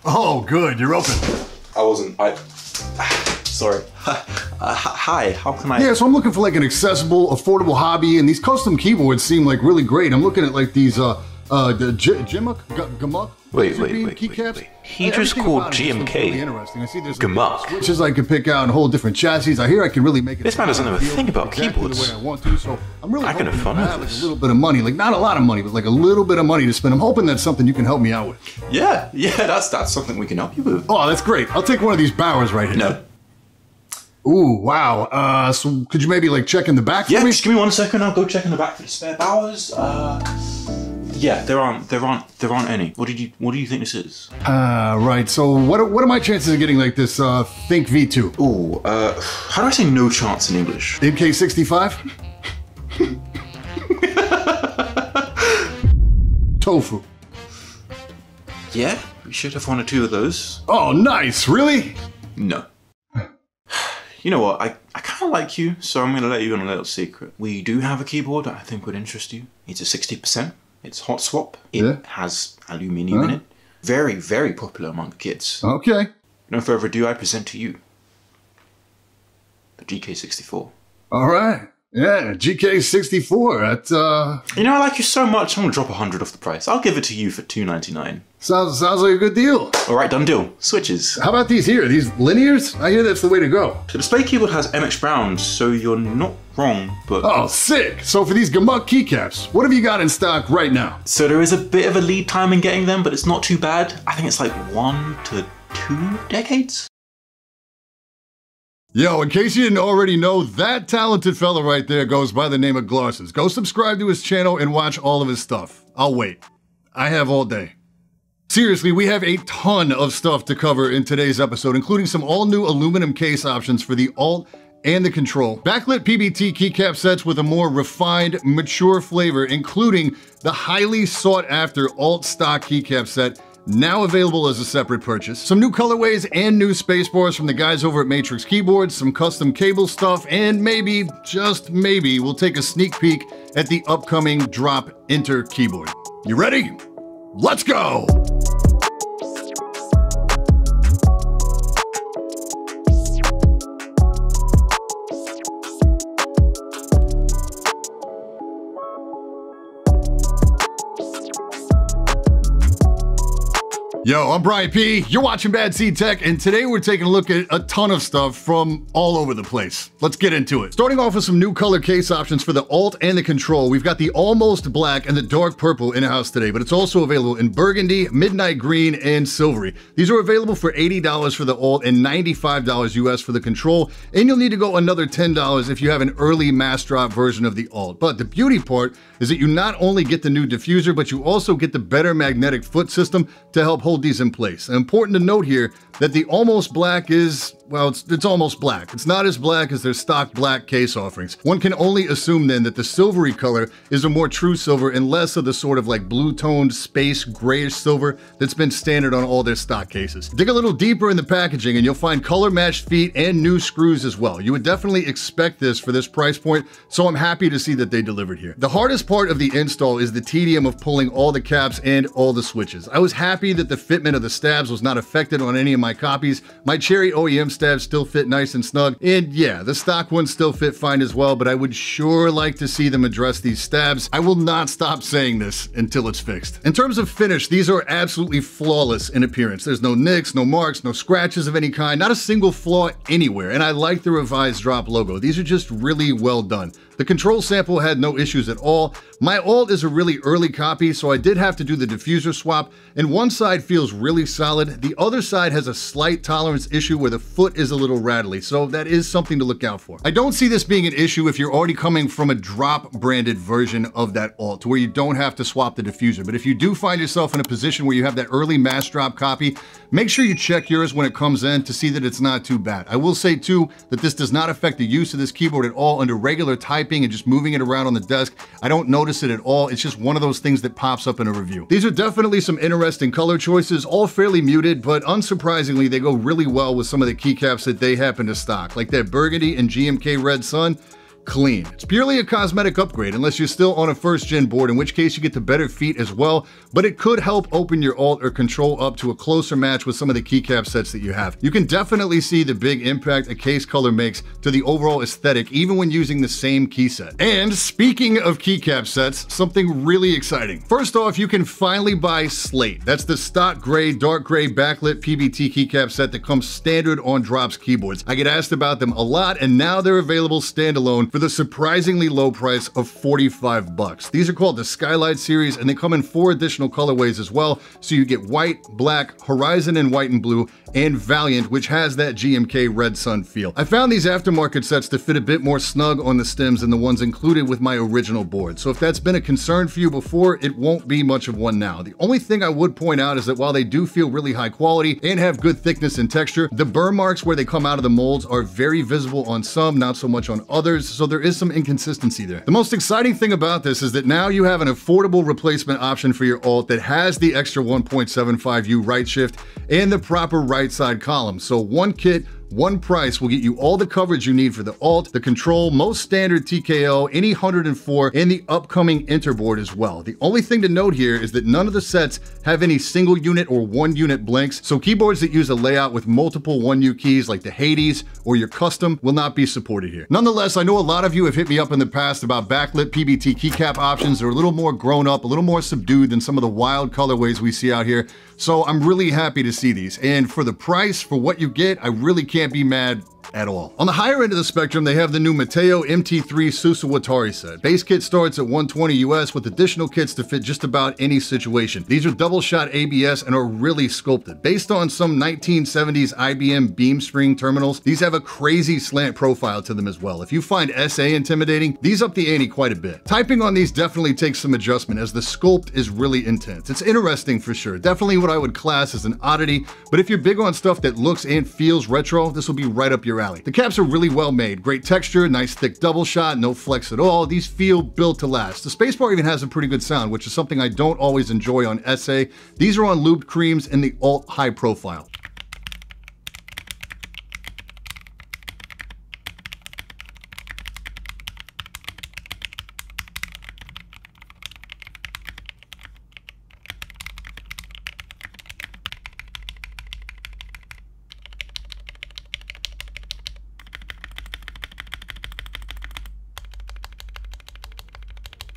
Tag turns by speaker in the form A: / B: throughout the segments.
A: Oh, good, you're open.
B: I wasn't, sorry. Hi, how can I?
A: Yeah, so I'm looking for like an accessible, affordable hobby, and these custom keyboards seem like really great. I'm looking at like these, the Gamuk?
B: Wait.
A: Keycaps?
B: He just called GMK.
A: Really interesting. I see there's
B: Gamuk.
A: switches I can pick out and whole different chassis. I hear I can really make it.
B: This man doesn't know a thing about
A: exactly
B: keyboards.
A: the way I want to, so I'm really
B: I can have
A: hoping
B: fun
A: if I
B: with
A: have like
B: this.
A: a little bit of money, like not a lot of money, but like a little bit of money to spend. I'm hoping that's something you can help me out with.
B: Yeah, that's something we can help you with.
A: Oh, that's great. I'll take one of these Bowers right here.
B: No.
A: Ooh, wow. So could you maybe like check in the back for me?
B: Just give me 1 second. I'll go check in the back for the spare Bowers. Yeah, there aren't any. What do you think this is?
A: Right. So what are my chances of getting like this Think V2?
B: Ooh, how do I say no chance in English?
A: MK65? Tofu.
B: Yeah, we should have 1 or 2 of those.
A: Oh, nice. Really?
B: No. You know what, I kind of like you, so I'm going to let you in a little secret. We do have a keyboard that I think would interest you. It's a 60%. It's hot swap. It has aluminium in it. Very, very popular among kids.
A: Okay.
B: No further ado, I present to you the GK64.
A: All right. Yeah, GK64. That's
B: You know, I like you so much, I'm going to drop 100 off the price. I'll give it to you for $2.99.
A: sounds like a good deal.
B: All right, done deal. Switches.
A: How about these here? These linears? I hear that's the way to go.
B: The display keyboard has MX Brown, so you're not wrong, but...
A: Oh, sick. So for these Gamuk keycaps, what have you got in stock right now?
B: So there is a bit of a lead time in getting them, but it's not too bad. I think it's like 1 to 2 decades.
A: Yo, in case you didn't already know, that talented fella right there goes by the name of Glarses. Go subscribe to his channel and watch all of his stuff. I'll wait. I have all day. Seriously, we have a ton of stuff to cover in today's episode, including some all-new aluminum case options for the ALT and the Control. Backlit PBT keycap sets with a more refined, mature flavor, including the highly sought-after ALT stock keycap set, now available as a separate purchase. Some new colorways and new spacebars from the guys over at Matrix Keyboards, some custom cable stuff, and maybe, just maybe, we'll take a sneak peek at the upcoming Drop Enter keyboard. You ready? Let's go! Yo, I'm Brian P. You're watching BadSeed Tech, and today we're taking a look at a ton of stuff from all over the place. Let's get into it. Starting off with some new color case options for the ALT and the Control. We've got the almost black and the dark purple in-house today, but it's also available in burgundy, midnight green, and silvery. These are available for $80 for the ALT and $95 US for the Control, and you'll need to go another $10 if you have an early mass drop version of the ALT. But the beauty part is that you not only get the new diffuser, but you also get the better magnetic foot system to help hold these in place. And important to note here that the almost black is, well, it's almost black. It's not as black as their stock black case offerings. One can only assume then that the silvery color is a more true silver and less of the sort of like blue-toned space grayish silver that's been standard on all their stock cases. Dig a little deeper in the packaging and you'll find color-matched feet and new screws as well. You would definitely expect this for this price point, so I'm happy to see that they delivered here. The hardest part of the install is the tedium of pulling all the caps and all the switches. I was happy that the fitment of the stabs was not affected on any of my copies. My Cherry OEM stabs still fit nice and snug, and yeah, the stock ones still fit fine as well, but I would sure like to see them address these stabs. I will not stop saying this until it's fixed. In terms of finish, these are absolutely flawless in appearance. There's no nicks, no marks, no scratches of any kind, not a single flaw anywhere, and I like the revised drop logo. These are just really well done. The Control sample had no issues at all. My ALT is a really early copy, so I did have to do the diffuser swap, and one side feels really solid. The other side has a slight tolerance issue where the foot is a little rattly, so that is something to look out for. I don't see this being an issue if you're already coming from a drop branded version of that ALT, to where you don't have to swap the diffuser. But if you do find yourself in a position where you have that early mass drop copy, make sure you check yours when it comes in to see that it's not too bad. I will say too that this does not affect the use of this keyboard at all under regular typing and just moving it around on the desk. I don't notice it at all. It's just one of those things that pops up in a review. These are definitely some interesting color choices, all fairly muted, but unsurprisingly, they go really well with some of the keycaps that they happen to stock, like that burgundy and GMK Red Sun. clean. It's purely a cosmetic upgrade unless you're still on a first gen board, in which case you get the better feet as well, but it could help open your Alt or Control up to a closer match with some of the keycap sets that you have. You can definitely see the big impact a case color makes to the overall aesthetic even when using the same key set. And speaking of keycap sets, something really exciting. First off, you can finally buy Slate. That's the stock gray, dark gray backlit PBT keycap set that comes standard on Drops keyboards. I get asked about them a lot, and now they're available standalone for the surprisingly low price of 45 bucks. These are called the Skylight series, and they come in 4 additional colorways as well. So you get white, black, Horizon in white and blue, and Valiant, which has that GMK Red Sun feel. I found these aftermarket sets to fit a bit more snug on the stems than the ones included with my original board. So if that's been a concern for you before, it won't be much of one now. The only thing I would point out is that while they do feel really high quality and have good thickness and texture, the burr marks where they come out of the molds are very visible on some, not so much on others, so there is some inconsistency there. The most exciting thing about this is that now you have an affordable replacement option for your Alt that has the extra 1.75U right shift and the proper right side column. So one kit, one price will get you all the coverage you need for the Alt, the Control, most standard TKO, any 104, and the upcoming ENTR board as well. The only thing to note here is that none of the sets have any single unit or one unit blanks, so keyboards that use a layout with multiple 1U keys like the Hades or your custom will not be supported here. Nonetheless, I know a lot of you have hit me up in the past about backlit PBT keycap options that are a little more grown up, a little more subdued than some of the wild colorways we see out here. So I'm really happy to see these. And for the price, for what you get, I really can't be mad at all. On the higher end of the spectrum, they have the new Mateo MT3 Susawatari set. Base kit starts at $120 US with additional kits to fit just about any situation. These are double shot ABS and are really sculpted. Based on some 1970s IBM beam spring terminals, these have a crazy slant profile to them as well. If you find SA intimidating, these up the ante quite a bit. Typing on these definitely takes some adjustment as the sculpt is really intense. It's interesting for sure. Definitely what I would class as an oddity, but if you're big on stuff that looks and feels retro, this will be right up your alley. The caps are really well made. Great texture, nice thick double shot, no flex at all. These feel built to last. The spacebar even has a pretty good sound, which is something I don't always enjoy on SA. These are on lubed creams in the Alt high profile.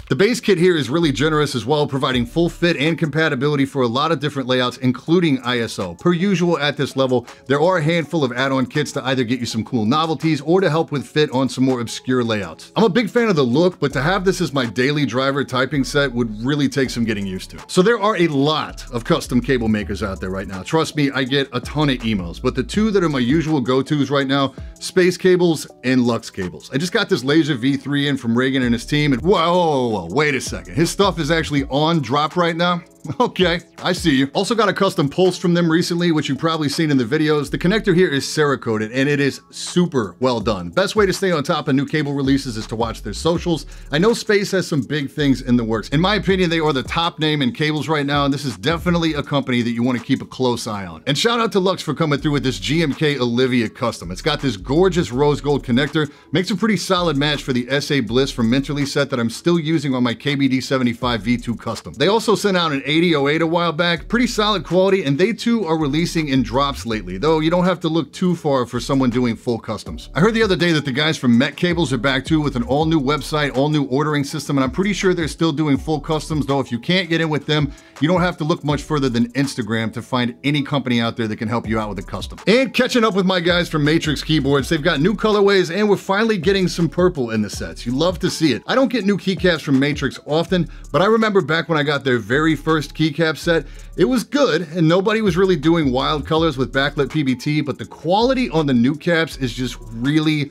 A: The base kit here is really generous as well, providing full fit and compatibility for a lot of different layouts, including ISO. Per usual at this level, there are a handful of add-on kits to either get you some cool novelties or to help with fit on some more obscure layouts. I'm a big fan of the look, but to have this as my daily driver typing set would really take some getting used to. So there are a lot of custom cable makers out there right now. Trust me, I get a ton of emails, but the two that are my usual go-tos right now, Space Cables and LUXE Cables. I just got this Laser V3 in from Reagan and his team, and whoa, wait a second. His stuff is actually on drop right now? Okay, I see you. Also got a custom pulse from them recently, which you've probably seen in the videos. The connector here is Cerakoted, and it is super well done. Best way to stay on top of new cable releases is to watch their socials. I know Space has some big things in the works. In my opinion, they are the top name in cables right now, and this is definitely a company that you want to keep a close eye on. And shout out to LUXE for coming through with this GMK Olivia custom. It's got this gorgeous rose gold connector, makes a pretty solid match for the SA Bliss from Minterly set that I'm still using on my KBD75 V2 custom. They also sent out an 8008 a while back, pretty solid quality, and they too are releasing in drops lately, though you don't have to look too far for someone doing full customs. I heard the other day that the guys from Met Cables are back too with an all new website, all new ordering system, and I'm pretty sure they're still doing full customs, though if you can't get in with them, you don't have to look much further than Instagram to find any company out there that can help you out with a custom. And catching up with my guys from Matrix Keyboards, they've got new colorways and we're finally getting some purple in the sets. You love to see it. I don't get new keycaps from Matrix often, but I remember back when I got their very first keycap set, it was good and nobody was really doing wild colors with backlit PBT, but the quality on the new caps is just really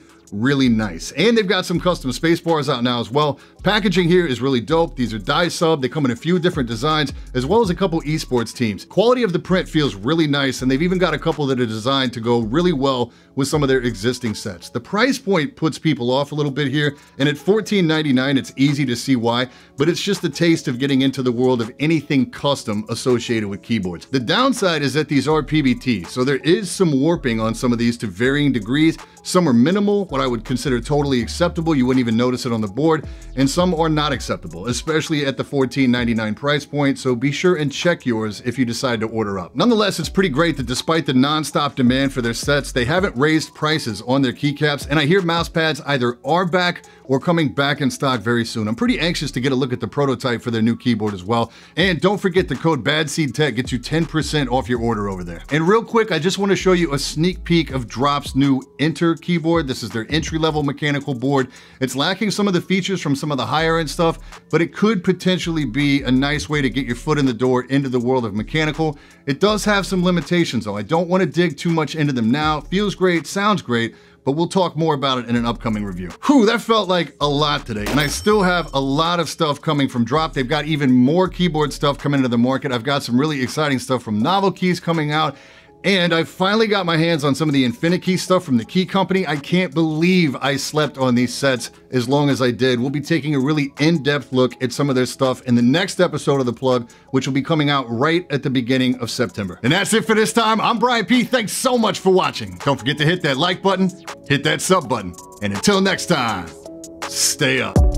A: nice. And they've got some custom space bars out now as well. Packaging here is really dope. These are dye sub. They come in a few different designs, as well as a couple esports teams. Quality of the print feels really nice, and they've even got a couple that are designed to go really well with some of their existing sets. The price point puts people off a little bit here, and at $14.99, it's easy to see why, but it's just a taste of getting into the world of anything custom associated with keyboards. The downside is that these are PBT, so there is some warping on some of these to varying degrees. Some are minimal. What what I would consider totally acceptable. You wouldn't even notice it on the board, and some are not acceptable, especially at the $14.99 price point, so be sure and check yours if you decide to order up. Nonetheless, it's pretty great that despite the non-stop demand for their sets, they haven't raised prices on their keycaps, and I hear mouse pads either are back or coming back in stock very soon. I'm pretty anxious to get a look at the prototype for their new keyboard as well. And don't forget the code BadSeedTech gets you 10% off your order over there. And real quick, I just want to show you a sneak peek of Drop's new ENTR keyboard. This is their entry-level mechanical board. It's lacking some of the features from some of the higher-end stuff, but it could potentially be a nice way to get your foot in the door into the world of mechanical. It does have some limitations though. I don't want to dig too much into them now. Feels great, sounds great, but we'll talk more about it in an upcoming review. Whew, that felt like a lot today, and I still have a lot of stuff coming from Drop. They've got even more keyboard stuff coming into the market. I've got some really exciting stuff from Novel Keys coming out, and I finally got my hands on some of the Infinity stuff from the Key Company. I can't believe I slept on these sets as long as I did. We'll be taking a really in-depth look at some of their stuff in the next episode of The Plug, which will be coming out right at the beginning of September. And that's it for this time. I'm Brian P. Thanks so much for watching. Don't forget to hit that like button, hit that sub button, and until next time, stay up.